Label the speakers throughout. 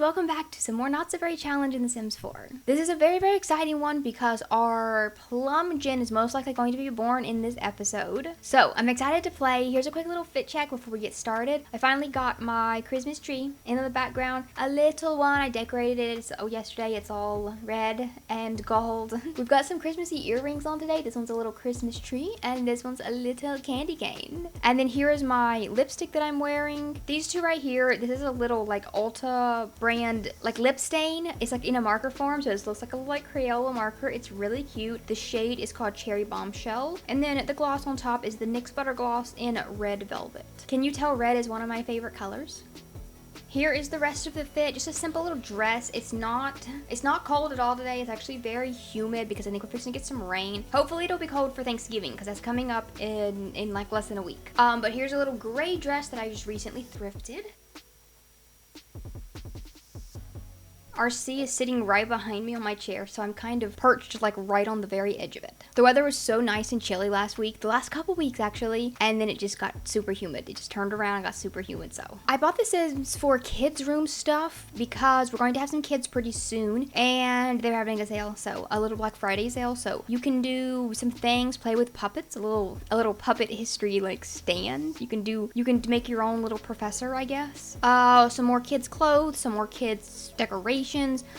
Speaker 1: welcome back to some more Not So Very Challenge in The Sims 4. This is a very, very exciting one because our plum gin is most likely going to be born in this episode. So, I'm excited to play. Here's a quick little fit check before we get started. I finally got my Christmas tree in the background. A little one, I decorated it yesterday. It's all red and gold. We've got some Christmassy earrings on today. This one's a little Christmas tree and this one's a little candy cane. And then here is my lipstick that I'm wearing. These two right here, this is a little like Ulta brand like lip stain. It's like in a marker form, so it looks like a little like Crayola marker. It's really cute. The shade is called Cherry Bombshell. And then the gloss on top is the NYX Butter Gloss in Red Velvet. Can you tell red is one of my favorite colors? Here is the rest of the fit, just a simple little dress. It's not cold at all today. It's actually very humid because I think we're fixing to get some rain. Hopefully it'll be cold for Thanksgiving because that's coming up in like less than a week. But here's a little gray dress that I just recently thrifted. RC is sitting right behind me on my chair, so I'm kind of perched like right on the very edge of it. The weather was so nice and chilly last week, the last couple weeks actually, and then it just got super humid. It just turned around and got super humid, so. I bought the Sims for kids room stuff because we're going to have some kids pretty soon, and they're having a sale, so a little Black Friday sale, so you can do some things, play with puppets, a little puppet history like stand. You can make your own little professor, I guess. Some more kids clothes, some more kids decorations,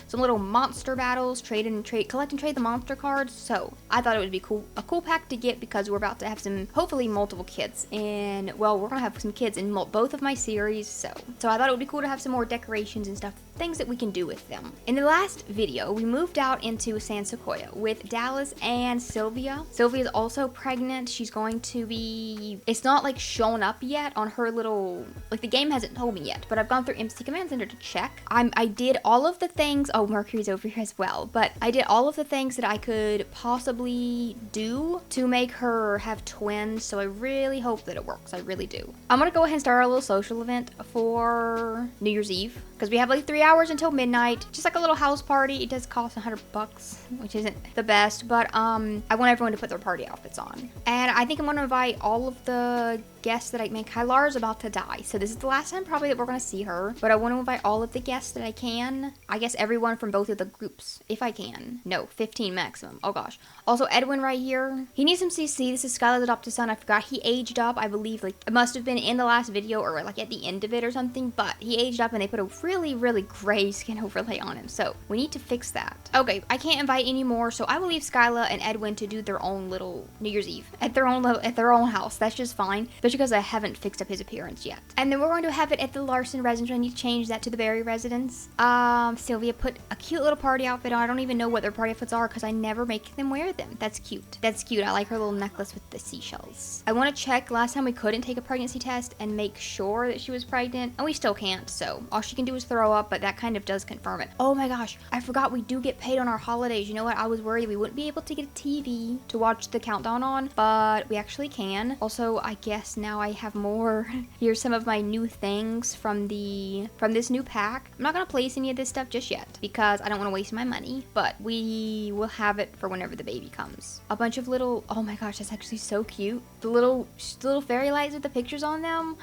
Speaker 1: some little monster battles, collect and trade the monster cards. So I thought it would be a cool pack to get because we're about to have some, hopefully multiple kids in, well, we're gonna have some kids in both of my series. So I thought it would be cool to have some more decorations and stuff, things that we can do with them. In the last video, we moved out into San Sequoia with Dallas and Sylvia. Sylvia is also pregnant. She's going to be, it's not like shown up yet on her little, like the game hasn't told me yet, but I've gone through MC Command Center to check. I did all of the things, oh, Mercury's over here as well, but I did all of the things that I could possibly do to make her have twins, so I really hope that it works. I really do. I'm gonna go ahead and start our little social event for New Year's Eve, because we have like 3 hours until midnight, just like a little house party. It does cost $100, which isn't the best, but I want everyone to put their party outfits on. And I think I'm gonna invite all of the guests that I make. Kylar's about to die, so this is the last time probably that we're gonna see her, but I want to invite all of the guests that I can. I guess everyone from both of the groups, if I can. No, 15 maximum. Oh gosh. Also, Edwin right here. He needs some CC. This is Skylar's adopted son. I forgot he aged up. I believe like it must have been in the last video or like at the end of it or something, but he aged up and they put a really, really gray skin overlay on him. So we need to fix that. Okay, I can't invite anymore, so I will leave Skylar and Edwin to do their own little New Year's Eve at their own house. That's just fine, especially because I haven't fixed up his appearance yet. And then we're going to have it at the Larson residence. I need to change that to the Berry residence. Sylvia put a cute little party outfit on. I don't even know what their party outfits are because I never make them wear them. That's cute. That's cute. I like her little necklace with the seashells. I want to check. Last time we couldn't take a pregnancy test and make sure that she was pregnant, and we still can't, so all she can do is throw up, but that kind of does confirm it. Oh my gosh, I forgot we do get paid on our holidays. You know what? I was worried we wouldn't be able to get a TV to watch the countdown on, but we actually can. Also, I guess now I have more. Here's some of my new things from this new pack. I'm not gonna place any of this stuff just yet because I don't want to waste my money, but we will have it for whenever the baby comes. A bunch of little, oh my gosh, that's actually so cute. The little fairy lights with the pictures on them.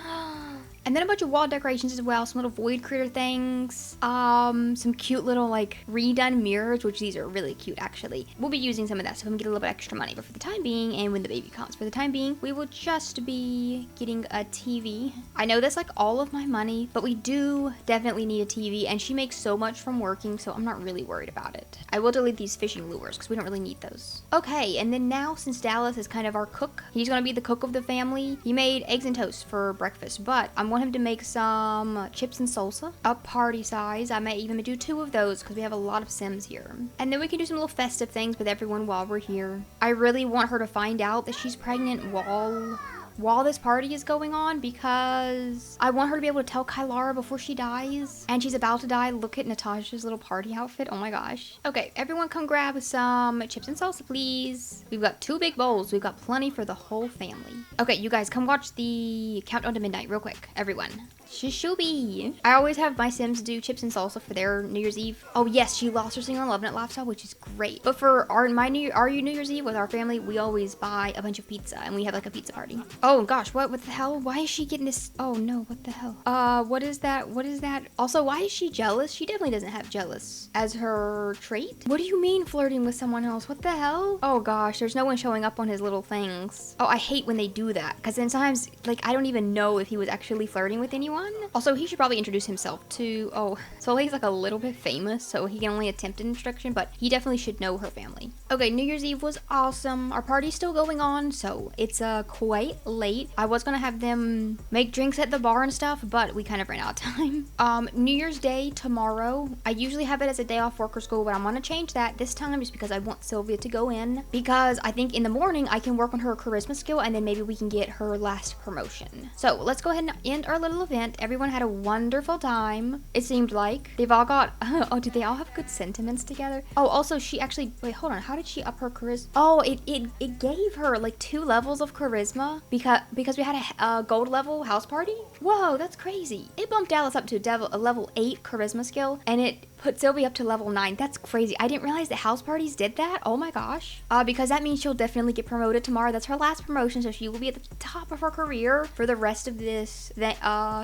Speaker 1: And then a bunch of wall decorations as well, some little void critter things, some cute little like redone mirrors, which these are really cute actually. We'll be using some of that so we can get a little bit extra money, but for the time being and when the baby comes, for the time being, we will just be getting a TV. I know that's like all of my money, but we do definitely need a TV and she makes so much from working, so I'm not really worried about it. I will delete these fishing lures because we don't really need those. Okay, and then now since Dallas is kind of our cook, he's gonna be the cook of the family. He made eggs and toast for breakfast, but I want him to make some chips and salsa, a party size. I may even do 2 of those because we have a lot of Sims here. And then we can do some little festive things with everyone while we're here. I really want her to find out that she's pregnant while this party is going on because I want her to be able to tell Kylara before she dies. And she's about to die. Look at Natasha's little party outfit. Oh my gosh. Okay, everyone come grab some chips and salsa, please. We've got 2 big bowls. We've got plenty for the whole family. Okay, you guys come watch the countdown to midnight real quick, everyone. Shishooby. I always have my Sims do chips and salsa for their New Year's Eve. Oh yes, she lost her single and loving it lifestyle, which is great. But for our New Year's Eve with our family, we always buy a bunch of pizza and we have like a pizza party. Oh Oh gosh, what the hell? Why is she getting this? Oh no, what the hell? What is that? What is that? Also, why is she jealous? She definitely doesn't have jealous as her trait. What do you mean flirting with someone else? What the hell? Oh gosh, there's no one showing up on his little things. Oh, I hate when they do that, because then sometimes, like, I don't even know if he was actually flirting with anyone. Also, he should probably introduce himself to, oh, so he's like a little bit famous, so he can only attempt an introduction, but he definitely should know her family. Okay, New Year's Eve was awesome. Our party's still going on, so it's quite late. I was gonna have them make drinks at the bar and stuff, but we kind of ran out of time. New Year's Day tomorrow. I usually have it as a day off work or school, but I'm gonna change that this time just because I want Sylvia to go in, because I think in the morning I can work on her charisma skill and then maybe we can get her last promotion. So let's go ahead and end our little event. Everyone had a wonderful time, it seemed like. They've all got, oh, did they all have good sentiments together? Oh, also she actually, wait, hold on, how did she up her charisma? Oh, it gave her like 2 levels of charisma because we had a gold level house party. Whoa, that's crazy. It bumped Dallas up to a level 8 charisma skill, and it put Sylvie up to level 9. That's crazy. I didn't realize that house parties did that. Oh my gosh. Because that means she'll definitely get promoted tomorrow. That's her last promotion, so she will be at the top of her career for the rest of this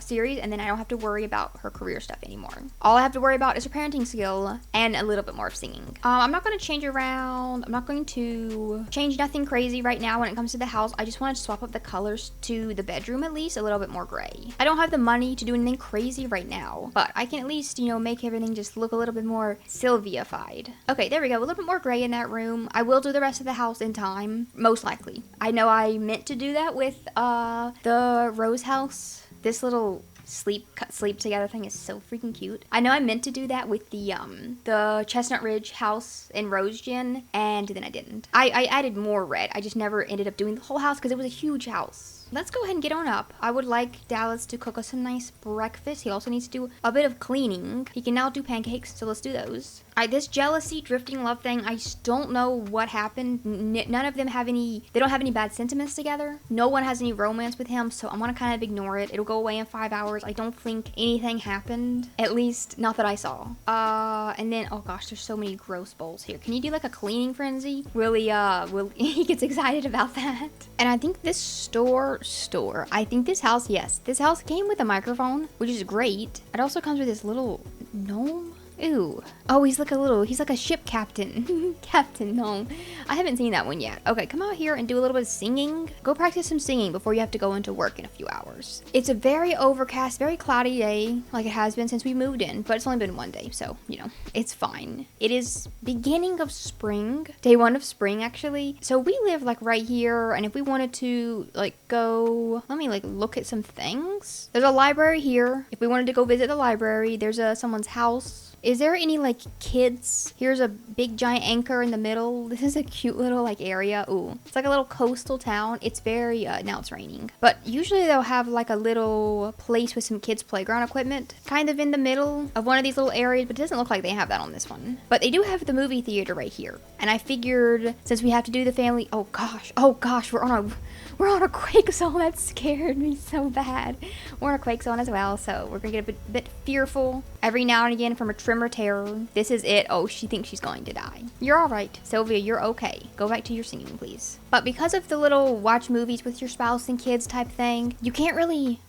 Speaker 1: series, and then I don't have to worry about her career stuff anymore. All I have to worry about is her parenting skill and a little bit more of singing. I'm not going to change around. I'm not going to change nothing crazy right now when it comes to the house. I just want to swap up the colors to the bedroom, at least a little bit more gray. I don't have the money to do anything crazy right now, but I can at least, you know, make everything just look a little bit more Sylvia-fied. Okay, there we go. A little bit more gray in that room. I will do the rest of the house in time, most likely. I know I meant to do that with the Rose house. This little sleep together thing is so freaking cute. I know I meant to do that with the Chestnut Ridge house in Rose Gen, and then I didn't. I added more red. I just never ended up doing the whole house because it was a huge house. Let's go ahead and get on up. I would like Dallas to cook us a nice breakfast. He also needs to do a bit of cleaning. He can now do pancakes, so let's do those. This jealousy, drifting love thing, I just don't know what happened. None of them have they don't have any bad sentiments together. No one has any romance with him, so I'm gonna kind of ignore it. It'll go away in 5 hours. I don't think anything happened. At least, not that I saw. And then, oh gosh, there's so many gross bowls here. Can you do like a cleaning frenzy? Really, he gets excited about that. And I think this I think this house, yes, this house came with a microphone, which is great. It also comes with this little gnome. Ooh. Oh, he's like a ship captain. Captain gnome. I haven't seen that one yet. Okay, come out here and do a little bit of singing. Go practice some singing before you have to go into work in a few hours. It's a very overcast, very cloudy day, like it has been since we moved in, but it's only been 1 day, so, you know, it's fine. It is beginning of spring. Day 1 of spring, actually. So we live, like, right here, and if we wanted to, like, go... Let me, like, look at some things. There's a library here. If we wanted to go visit the library, there's someone's house. Is there any, like, kids? Here's a big giant anchor in the middle. This is a cute little, like, area. Ooh. It's like a little coastal town. It's very, now it's raining. But usually they'll have, like, a little place with some kids' playground equipment kind of in the middle of one of these little areas, but it doesn't look like they have that on this one. But they do have the movie theater right here. And I figured, since we have to do the family... Oh, gosh, we're on a quake zone. That scared me so bad. We're on a quake zone as well, so we're gonna get a bit fearful every now and again from a tremor terror. This is it. Oh, she thinks she's going to die. You're all right, Sylvia. You're okay. Go back to your singing, please. But because of the little watch movies with your spouse and kids type thing, you can't really...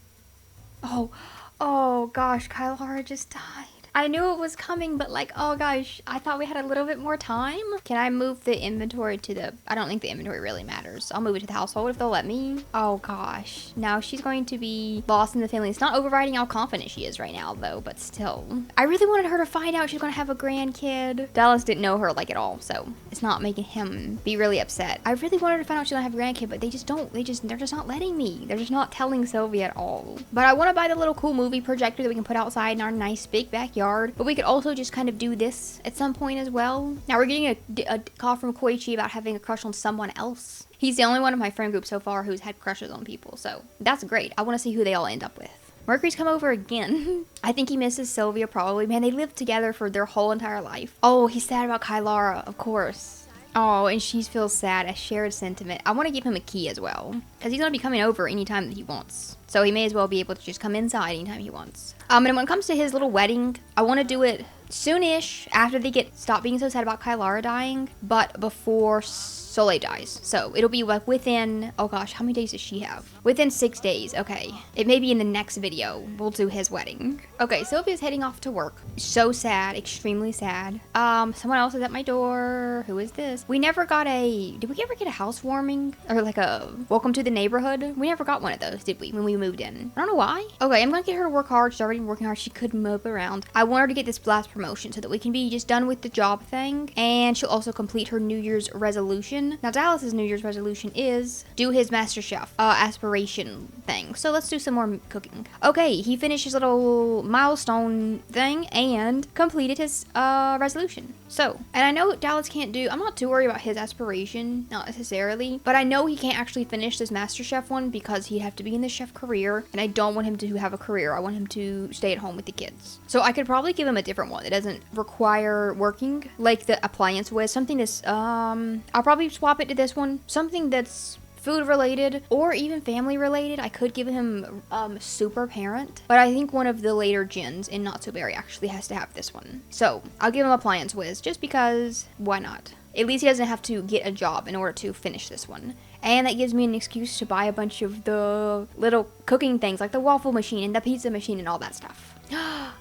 Speaker 1: Oh gosh, Kylara just died. I knew it was coming, but like, oh gosh, I thought we had a little bit more time. Can I move the inventory to the... I don't think the inventory really matters. I'll move it to the household if they'll let me. Oh gosh. Now she's going to be lost in the family. It's not overriding how confident she is right now, though, but still. I really wanted her to find out she's going to have a grandkid. Dallas didn't know her like at all, so it's not making him be really upset. I really wanted her to find out she's going to have a grandkid, but they're just not letting me. They're just not telling Sylvia at all. But I want to buy the little cool movie projector that we can put outside in our nice big backyard. But we could also just kind of do this at some point as well. Now we're getting a call from Koichi about having a crush on someone else. He's the only one of my friend group so far who's had crushes on people, so that's great. I want to see who they all end up with. Mercury's come over again. I think he misses Sylvia probably. Man, they lived together for their whole entire life. Oh, he's sad about Kylara, of course. Oh, and she feels sad. A shared sentiment. I want to give him a key as well, because he's going to be coming over anytime that he wants. So he may as well be able to just come inside anytime he wants. And when it comes to his little wedding, I want to do it soonish after they stop being so sad about Kylara dying, but before Soleil dies. So it'll be like within, oh gosh, how many days does she have? Within 6 days. Okay. It may be in the next video. We'll do his wedding. Okay, Sylvia's heading off to work. So sad, extremely sad. Someone else is at my door. Who is this? We never got did we ever get a housewarming? Or like a welcome to the neighborhood? We never got one of those, did we, when we moved in? I don't know why. Okay, I'm gonna get her to work hard. She's already working hard. She could mope around. I want her to get this last promotion so that we can be just done with the job thing. And she'll also complete her New Year's resolution. Now, Dallas's New Year's resolution is do his MasterChef aspiration thing. So let's do some more cooking. Okay, he finished his little milestone thing and completed his resolution. So, and I know Dallas can't do, I'm not too worried about his aspiration, not necessarily, but I know he can't actually finish this MasterChef one because he'd have to be in the chef career, and I don't want him to have a career. I want him to stay at home with the kids. So I could probably give him a different one that doesn't require working, like the appliance whiz, something that's, I'll probably swap it to this one, something that's food related or even family related. I could give him super parent, but I think one of the later gens in Not So Berry actually has to have this one. So I'll give him appliance whiz just because why not? At least he doesn't have to get a job in order to finish this one. And that gives me an excuse to buy a bunch of the little cooking things like the waffle machine and the pizza machine and all that stuff.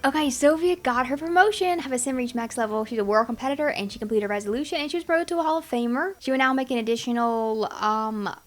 Speaker 1: Okay, Sylvia got her promotion. Have a sim reach max level. She's a world competitor and she completed a resolution and she was promoted to a Hall of Famer. She will now make an additional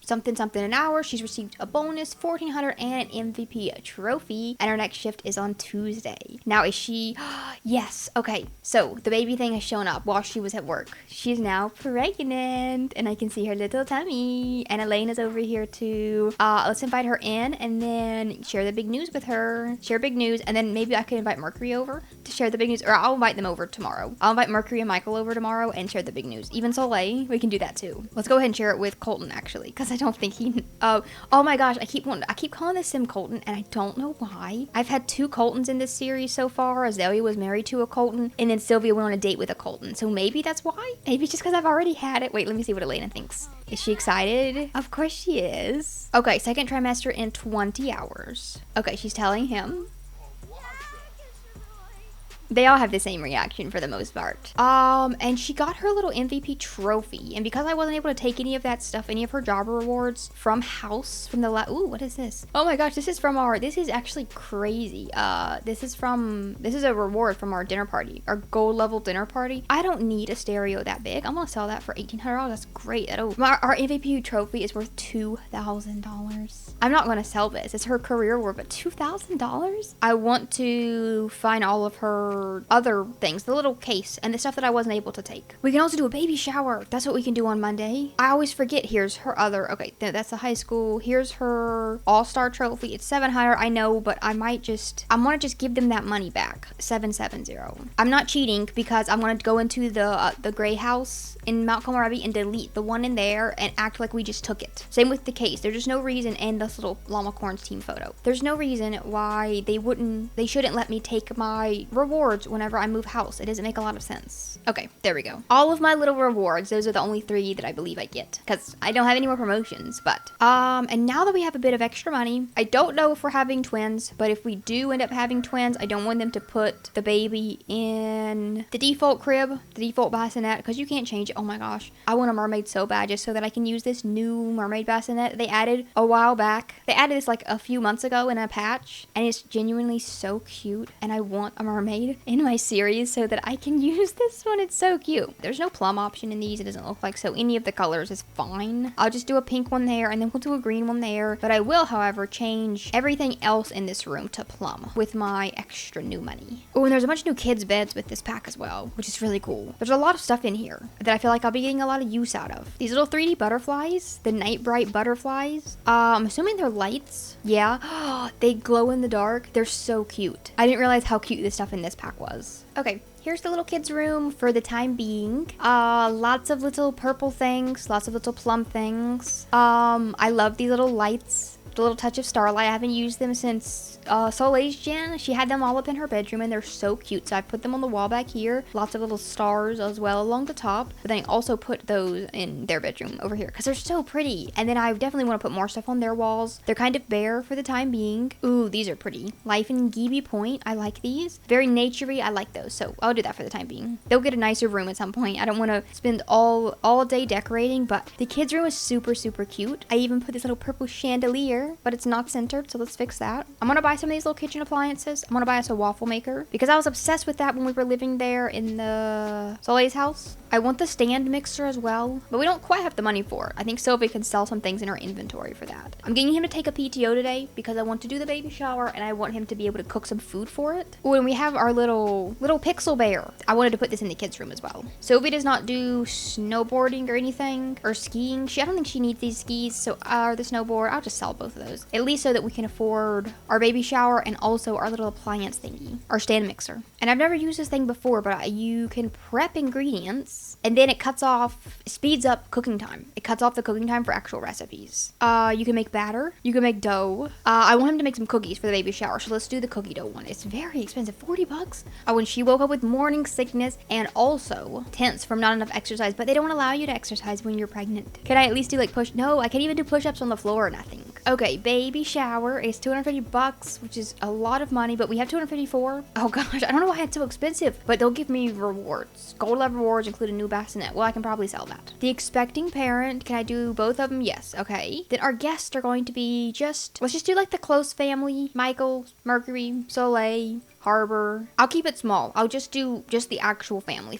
Speaker 1: something an hour. She's received a bonus 1400 and an MVP trophy, and her next shift is on Tuesday. Now is she yes, okay, so the baby thing has shown up while she was at work. She's now pregnant and I can see her little tummy, and Elena's over here too. Let's invite her in and then share the big news with her. Share big news, and then maybe I could invite Mercury over to share the big news, or I'll invite them over tomorrow. I'll invite Mercury and Michael over tomorrow and share the big news. Even Soleil, we can do that too. Let's go ahead and share it with Colton actually, because I don't think he, oh my gosh, I keep calling this sim Colton and I don't know why. I've had 2 Coltons in this series so far. Azalea was married to a Colton and then Sylvia went on a date with a Colton. So maybe that's why. Maybe just because I've already had it. Wait, let me see what Elena thinks. Is she excited? Of course she is. Okay, second trimester in 20 hours. Okay, she's telling him. They all have the same reaction for the most part. And she got her little MVP trophy. And because I wasn't able to take any of that stuff, any of her job rewards from house, from the ooh, what is this? Oh my gosh, this is from this is actually crazy. This is a reward from our dinner party, our gold level dinner party. I don't need a stereo that big. I'm gonna sell that for $1,800. That's great. Our MVP trophy is worth $2,000. I'm not gonna sell this. It's her career award, but $2,000? I want to find all of her other things, the little case and the stuff that I wasn't able to take. We can also do a baby shower. That's what we can do on Monday. I always forget. Here's her other, okay, that's the high school. Here's her all-star trophy. It's $700, I know, but I want to just give them that money back. 770. I'm not cheating because I'm going to go into the gray house in Mount Komorebi and delete the one in there and act like we just took it. Same with the case. There's just no reason, and this little Llama Corns team photo. There's no reason why they shouldn't let me take my rewards whenever I move house. It doesn't make a lot of sense. Okay, there we go. All of my little rewards, those are the only 3 that I believe I get because I don't have any more promotions, but and now that we have a bit of extra money, I don't know if we're having twins, but if we do end up having twins, I don't want them to put the baby in the default crib, the default bassinet, because you can't change it. Oh my gosh, I want a mermaid so bad just so that I can use this new mermaid bassinet they added a while back. They added this like a few months ago in a patch, and it's genuinely so cute, and I want a mermaid in my series so that I can use this one. It's so cute. There's no plum option in these. It doesn't look like, so any of the colors is fine. I'll just do a pink one there and then we'll do a green one there, but I will, however, change everything else in this room to plum with my extra new money. Oh, and there's a bunch of new kids beds with this pack as well, which is really cool. There's a lot of stuff in here that I feel like I'll be getting a lot of use out of. These little 3D butterflies, the night bright butterflies, I'm assuming they're lights. Yeah. They glow in the dark. They're so cute. I didn't realize how cute this stuff in this pack was. Okay, here's the little kids' room for the time being. Lots of little purple things, lots of little plum things. I love these little lights. The little touch of starlight. I haven't used them since Soleil's gen. She had them all up in her bedroom and they're so cute. So I put them on the wall back here. Lots of little stars as well along the top. But then I also put those in their bedroom over here because they're so pretty. And then I definitely want to put more stuff on their walls. They're kind of bare for the time being. Ooh, these are pretty. Life in Gibi Point. I like these. Very naturey. I like those. So I'll do that for the time being. They'll get a nicer room at some point. I don't want to spend all day decorating, but the kids' room is super, super cute. I even put this little purple chandelier, but it's not centered, so let's fix that. I'm gonna buy some of these little kitchen appliances. I'm gonna buy us a waffle maker because I was obsessed with that when we were living there in the Soleil's house. I want the stand mixer as well, but we don't quite have the money for it. I think Sylvie can sell some things in her inventory for that. I'm getting him to take a PTO today because I want to do the baby shower and I want him to be able to cook some food for it. Oh, and we have our little pixel bear. I wanted to put this in the kids' room as well. Sylvie does not do snowboarding or anything or skiing. I don't think she needs these skis, so the snowboard, I'll just sell both of those. At least so that we can afford our baby shower and also our little appliance thingy, our stand mixer. And I've never used this thing before, but you can prep ingredients and then it speeds up cooking time. It cuts off the cooking time for actual recipes. You can make batter. You can make dough. I want him to make some cookies for the baby shower, so let's do the cookie dough one. It's very expensive, 40 bucks. When she woke up with morning sickness and also tense from not enough exercise, but they don't allow you to exercise when you're pregnant. Can I at least do like no, I can't even do push-ups on the floor or nothing. Okay, baby shower is 250 bucks, which is a lot of money, but we have 254. Oh gosh, I don't know why it's so expensive, but they'll give me rewards. Gold level rewards include a new bassinet. Well, I can probably sell that. The expecting parent, can I do both of them? Yes, okay. Then our guests are going to be let's just do like the close family. Michael, Mercury, Soleil, Harbor. I'll keep it small. I'll just do the actual family.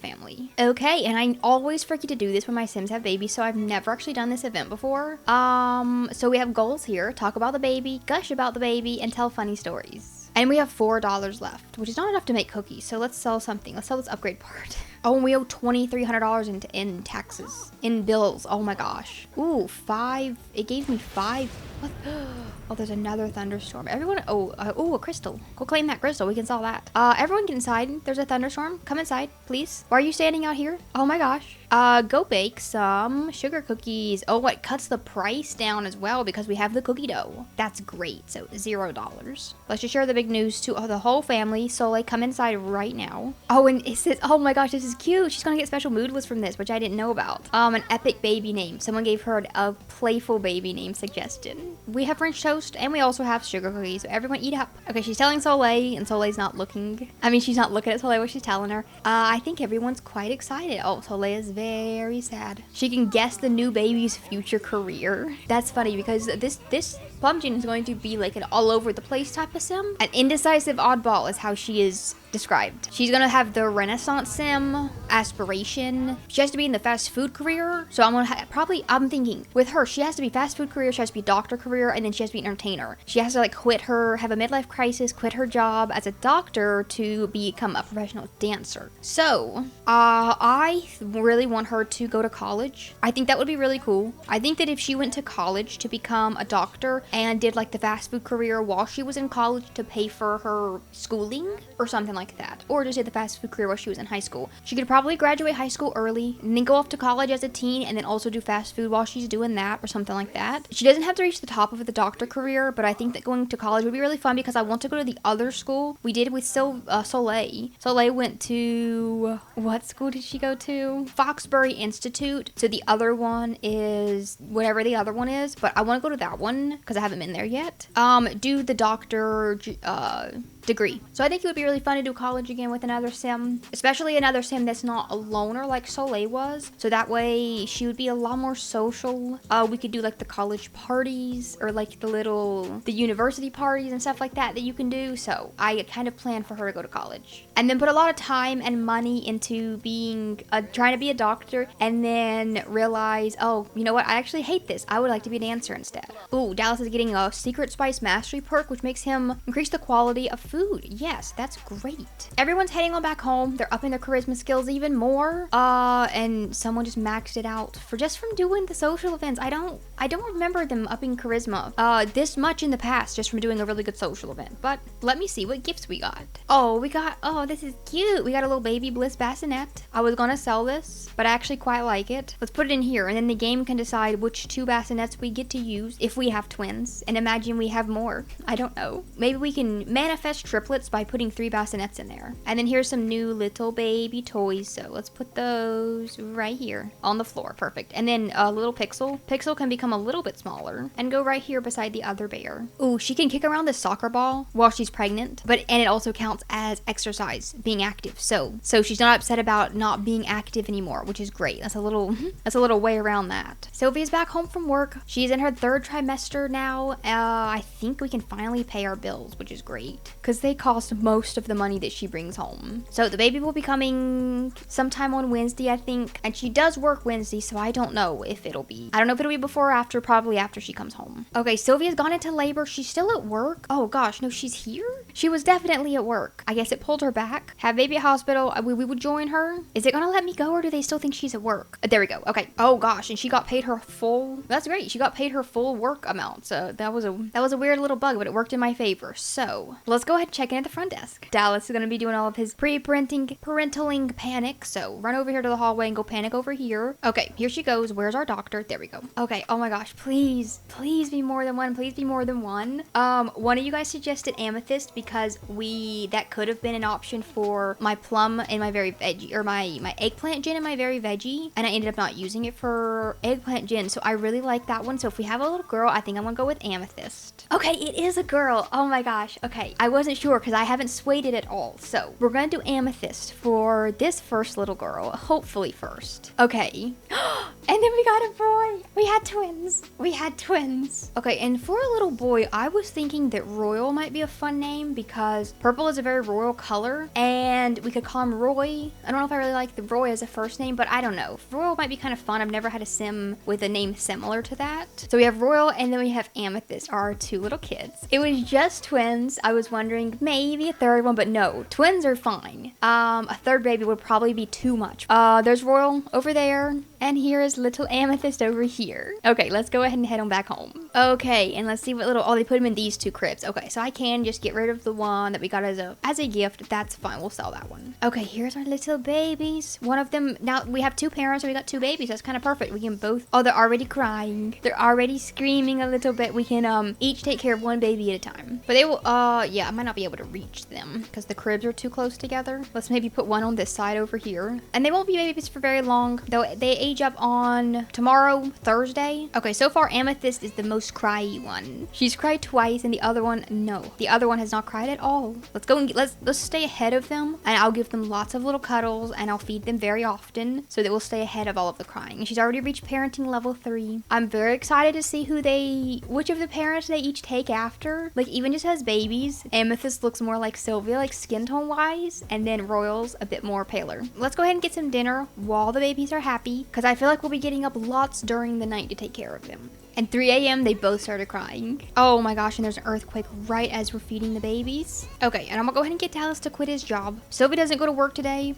Speaker 1: Okay, and I always forget to do this when my Sims have babies, so I've never actually done this event before. So we have goals here. Talk about the baby, gush about the baby, and tell funny stories. And we have $4 left, which is not enough to make cookies, so let's sell something. Let's sell this upgrade part. Oh, and we owe $2,300 in taxes, in bills. Oh my gosh. Ooh, 5. It gave me 5. What? Oh, there's another thunderstorm. Everyone, a crystal. Go claim that crystal. We can sell that. Everyone get inside. There's a thunderstorm. Come inside, please. Why are you standing out here? Oh my gosh. Go bake some sugar cookies. Oh, it cuts the price down as well because we have the cookie dough. That's great. So $0. Let's just share the big news to the whole family. Soleil, come inside right now. Oh, and it says, oh my gosh, this is cute. She's gonna get special moodless from this, which I didn't know about. An epic baby name. Someone gave her a playful baby name suggestion. We have French toast and we also have sugar cookies. So everyone eat up. Okay, she's telling Soleil and Soleil's not looking. I mean, she's not looking at Soleil what she's telling her. I think everyone's quite excited. Oh, Soleil is very sad. She can guess the new baby's future career. That's funny because this Plumjin is going to be like an all over the place type of sim. An indecisive oddball is how she is described. She's gonna have the Renaissance sim aspiration. She has to be in the fast food career. So I'm thinking with her, she has to be fast food career, she has to be doctor career, and then she has to be entertainer. She has to like have a midlife crisis, quit her job as a doctor to become a professional dancer. So I really want her to go to college. I think that would be really cool. I think that if she went to college to become a doctor and did like the fast food career while she was in college to pay for her schooling or something like that, or just did the fast food career while she was in high school, she could probably graduate high school early and then go off to college as a teen and then also do fast food while she's doing that or something like that. She doesn't have to reach the top of the doctor career, but I think that going to college would be really fun because I want to go to the other school. We did with Soleil. Soleil went to, what school did she go to? Foxbury Institute. So the other one is whatever the other one is, but I want to go to that one because I haven't been there yet. Do the doctor degree. So I think it would be really fun to do college again with another sim, especially another sim that's not a loner like Soleil was. So that way she would be a lot more social. We could do like the college parties or like the university parties and stuff like that you can do. So I kind of plan for her to go to college and then put a lot of time and money into trying to be a doctor and then realize, oh, you know what? I actually hate this. I would like to be a dancer instead. Ooh, Dallas is getting a secret spice mastery perk, which makes him increase the quality of food. Yes, that's great. Everyone's heading on back home. They're upping their charisma skills even more. And someone just maxed it out for just from doing the social events. I don't remember them upping charisma this much in the past just from doing a really good social event. But let me see what gifts we got. Oh, this is cute. We got a little baby bliss bassinet. I was gonna sell this, but I actually quite like it. Let's put it in here, and then the game can decide which 2 bassinets we get to use if we have twins. And imagine we have more. I don't know. Maybe we can manifest triplets by putting 3 bassinets in there. And then here's some new little baby toys. So let's put those right here on the floor. Perfect. And then a little Pixel. Pixel can become a little bit smaller and go right here beside the other bear. Ooh, she can kick around the soccer ball while she's pregnant, and it also counts as exercise, being active. So she's not upset about not being active anymore, which is great. That's a little way around that. Sylvia's back home from work. She's in her 3rd trimester now. I think we can finally pay our bills, which is great because they cost most of the money that she brings home. So the baby will be coming sometime on Wednesday, I think, and she does work Wednesday, so I don't know if it'll be before or after, probably after she comes home. Okay, Sylvia's gone into labor. She's still at work. Oh gosh, no, she's here? She was definitely at work. I guess it pulled her back. Have baby at hospital. We would join her. Is it gonna let me go, or do they still think she's at work? There we go. Okay. Oh gosh, and she got paid her full. That's great. She got paid her full work amount. So that was a weird little bug, but it worked in my favor. So let's go ahead and check in at the front desk. Dallas is gonna be doing all of his parentaling panic. So run over here to the hallway and go panic over here. Okay, here she goes. Where's our doctor? There we go. Okay. Oh my gosh, please be more than one. Please be more than one. One of you guys suggested amethyst because that could have been an option for my plum and my very veggie, or my eggplant gin and my very veggie, and I ended up not using it for eggplant gin, so I really like that one. So if we have a little girl, I think I'm gonna go with amethyst. Okay, it is a girl. Oh my gosh. Okay, I wasn't sure because I haven't swayed it at all, so we're gonna do amethyst for this first little girl, hopefully first. Okay. And then we got a boy. We had twins. Okay, and for a little boy, I was thinking that Royal might be a fun name because purple is a very royal color, and we could call him Roy. I don't know if I really like the Roy as a first name, but I don't know. Royal might be kind of fun. I've never had a sim with a name similar to that. So we have Royal, and then we have Amethyst, our 2 little kids. It was just twins. I was wondering maybe a 3rd one, but no, twins are fine. A 3rd baby would probably be too much. There's Royal over there, and here is little Amethyst over here. Okay, let's go ahead and head on back home. Okay, and let's see what little, they put him in these 2 cribs. Okay, so I can just get rid of the one that we got as a gift. That's fine, we'll sell that one. Okay, here's our little babies. One of them, now we have 2 parents, so we got 2 babies. That's kind of perfect. We can both, they're already crying. They're already screaming a little bit. We can each take care of 1 baby at a time. But they will, yeah, I might not be able to reach them because the cribs are too close together. Let's maybe put one on this side over here. And they won't be babies for very long, though they age up on tomorrow, Thursday. Okay, so far Amethyst is the most cryy one. She's cried twice, and the other one, no. The other one has not cried at all. Let's go and let's stay ahead of them, and I'll give them lots of little cuddles, and I'll feed them very often so that we'll stay ahead of all of the crying. And she's already reached parenting level 3. I'm very excited to see which of the parents they each take after. Like, even just as babies, Amethyst looks more like Sylvia, like skin tone wise, and then Royal's a bit more paler. Let's go ahead and get some dinner while the babies are happy, because I feel like we'll be getting up lots during the night to take care of them. And 3 a.m. they both started crying. Oh my gosh, and there's an earthquake right as we're feeding the babies. Okay, and I'm gonna go ahead and get Dallas to quit his job. Sylvie doesn't go to work today,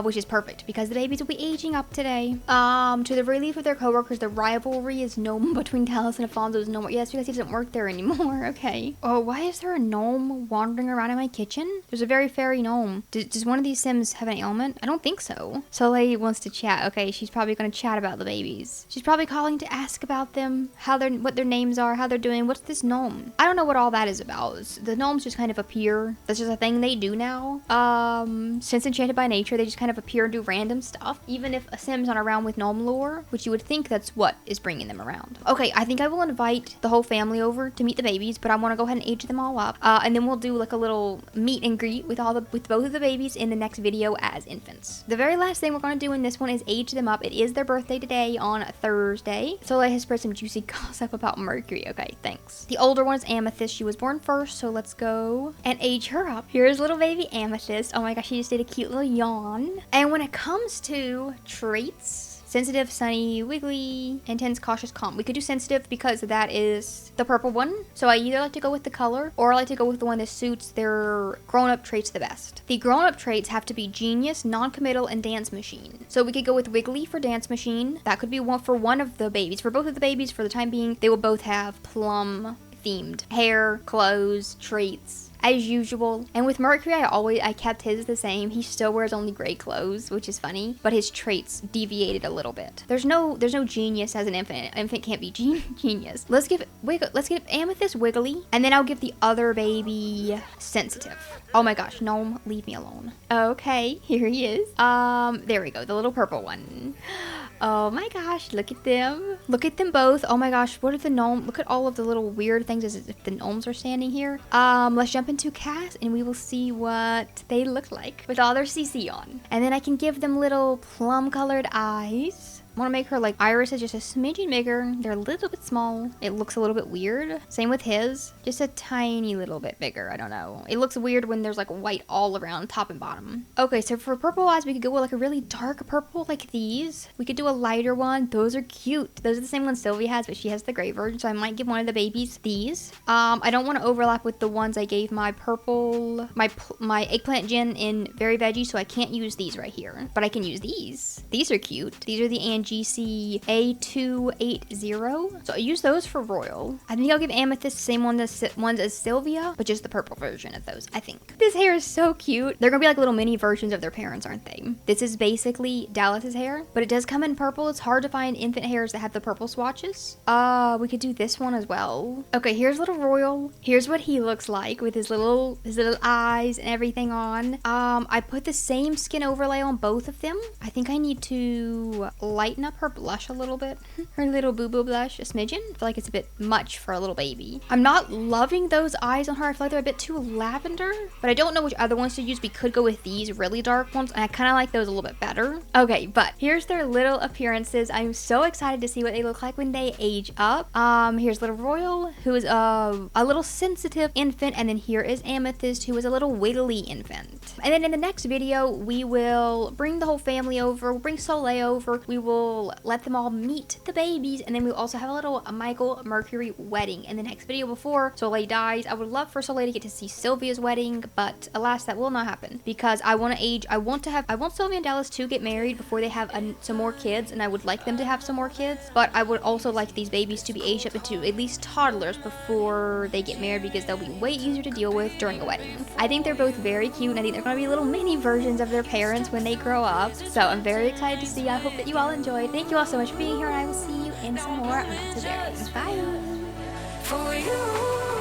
Speaker 1: which is perfect because the babies will be aging up today. To the relief of their coworkers, the rivalry is no more between Dallas and Alfonso is no more. Yes, because he doesn't work there anymore. Okay. Oh, why is there a gnome wandering around in my kitchen? There's a very fairy gnome. Does one of these Sims have an ailment? I don't think so. Soleil wants to chat. Okay, she's probably gonna chat about the babies. She's probably calling to ask about them. What their names are, how they're doing. What's this gnome? I don't know what all that is about. The gnomes just kind of appear. That's just a thing they do now. Since Enchanted by Nature, they just kind of appear and do random stuff. Even if a Sim's not around with gnome lore, which you would think that's what is bringing them around. Okay, I think I will invite the whole family over to meet the babies, but I want to go ahead and age them all up. And then we'll do like a little meet and greet with both of the babies in the next video as infants. The very last thing we're going to do in this one is age them up. It is their birthday today on Thursday. Soleil has spread some juicy gossip about Mercury. Okay, thanks. The older one is Amethyst. She was born first, so let's go and age her up. Here's little baby Amethyst. Oh my gosh, she just did a cute little yawn. And when it comes to traits, sensitive, sunny, wiggly, intense, cautious, calm. We could do sensitive because that is the purple one. So I either like to go with the color or I like to go with the one that suits their grown-up traits the best. The grown-up traits have to be genius, non-committal, and dance machine. So we could go with wiggly for dance machine. That could be one for one of the babies. For both of the babies, for the time being, they will both have plum themed hair, clothes, traits as usual. And with Mercury, I kept his the same. He still wears only gray clothes, which is funny, but his traits deviated a little bit. There's no genius as an infant. An infant can't be genius. Let's give Amethyst wiggly, and then I'll give the other baby sensitive. Oh my gosh, Gnome, leave me alone. Okay, here he is. There we go, the little purple one. Oh my gosh, look at them. Look at them both. Oh my gosh, what are the gnome? Look at all of the little weird things as if the gnomes are standing here. Let's jump into Cass and we will see what they look like with all their CC on. And then I can give them little plum colored eyes. I want to make her like iris is just a smidgen bigger. They're a little bit small. It looks a little bit weird. Same with his, just a tiny little bit bigger. I don't know. It looks weird when there's like white all around top and bottom. Okay, so for purple eyes, we could go with like a really dark purple like these. We could do a lighter one. Those are cute. Those are the same ones Sylvia has, but she has the gray version. So I might give one of the babies these. I don't want to overlap with the ones I gave my purple, my eggplant gin in Very Veggie, so I can't use these right here. But I can use these. These are cute. These are the GC A280. So I use those for Royal. I think I'll give Amethyst the same ones as Sylvia, but just the purple version of those, I think. This hair is so cute. They're gonna be like little mini versions of their parents, aren't they? This is basically Dallas's hair, but it does come in purple. It's hard to find infant hairs that have the purple swatches. We could do this one as well. Okay, here's little Royal. Here's what he looks like with his little eyes and everything on. I put the same skin overlay on both of them. I think I need to lighten up her blush a little bit. Her little boo-boo blush, a smidgen. I feel like it's a bit much for a little baby. I'm not loving those eyes on her. I feel like they're a bit too lavender, but I don't know which other ones to use. We could go with these really dark ones, and I kind of like those a little bit better. Okay, but here's their little appearances. I'm so excited to see what they look like when they age up. Here's little Royal, who is a little sensitive infant, and then here is Amethyst, who is a little wiggly infant. And then in the next video, we will bring the whole family over. We'll bring Soleil over. We will let them all meet the babies, and then we'll also have a little Michael Mercury wedding in the next video before Soleil dies. I would love for Soleil to get to see Sylvia's wedding, but alas, that will not happen because I want Sylvia and Dallas to get married before they have some more kids, and I would like them to have some more kids, but I would also like these babies to be aged up into at least toddlers before they get married because they'll be way easier to deal with during a wedding. I think they're both very cute, and I think they're going to be little mini versions of their parents when they grow up, so I'm very excited to see. I hope that you all enjoyed. Thank you all so much for being here, and I will see you in some more Not So Very. Bye! For you.